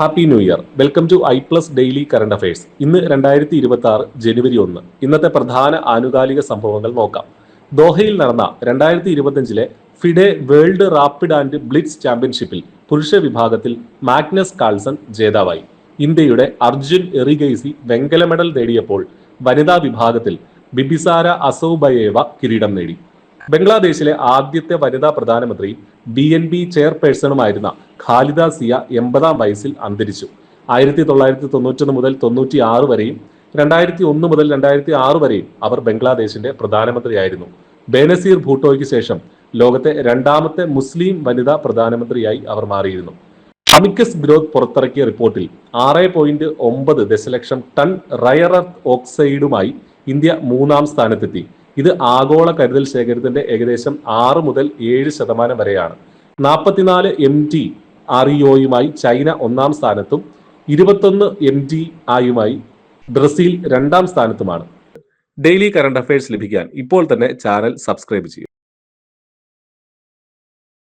Happy new year. Welcome to ഐ+ daily current affairs. ഇന്ന് 2026 ജനുവരി 1. ഇന്നത്തെ പ്രധാന ആനുകാലിക സംഭവങ്ങൾ നോക്കാം. ദോഹയിൽ നടന്ന 2025 FIDE world rapid and blitz ചാമ്പ്യൻഷിപ്പിൽ പുരുഷ വിഭാഗത്തിൽ മാഗ്നസ് കാൾസൺ ജേതാവായി. ഇന്ത്യയുടെ അർജുൻ എറിഗൈസി വെങ്കല മെഡൽ നേടിയപ്പോൾ വനിതാ വിഭാഗത്തിൽ ബിബിസാര അസൗബയേവ കിരീടം നേടി. ബംഗ്ലാദേശിലെ ആദ്യത്തെ വനിതാ പ്രധാനമന്ത്രിയും BNP ചെയർപേഴ്സണുമായിരുന്ന ഖാലിദ സിയ 80-ാം വയസ്സിൽ അന്തരിച്ചു. 1991 മുതൽ 96 വരെയും 2001 മുതൽ 2006 വരെയും അവർ ബംഗ്ലാദേശിന്റെ പ്രധാനമന്ത്രിയായിരുന്നു. ബേനസീർ ഭൂട്ടോയ്ക്ക് ശേഷം ലോകത്തെ രണ്ടാമത്തെ മുസ്ലിം വനിതാ പ്രധാനമന്ത്രിയായി അവർ മാറിയിരുന്നു. അമിക്കസ് ഗ്രോത്ത് പുറത്തിറക്കിയ റിപ്പോർട്ടിൽ 6.9 ദശലക്ഷം ടൺ റയർ എർത്ത് ഓക്സൈഡുമായി ഇന്ത്യ 3-ാം സ്ഥാനത്തെത്തി. ഇത് ആഗോള കരുതൽ ശേഖരത്തിന്റെ ഏകദേശം 6 മുതൽ 7% വരെയാണ്. 44 MT REOയുമായി ചൈന 1-ാം സ്ഥാനത്തും 21 MT ആയുമായി ബ്രസീൽ 2-ാം സ്ഥാനത്തുമാണ്. ഡെയിലി കറണ്ട് അഫയേഴ്സ് ലഭിക്കാൻ ഇപ്പോൾ തന്നെ ചാനൽ സബ്സ്ക്രൈബ് ചെയ്യും.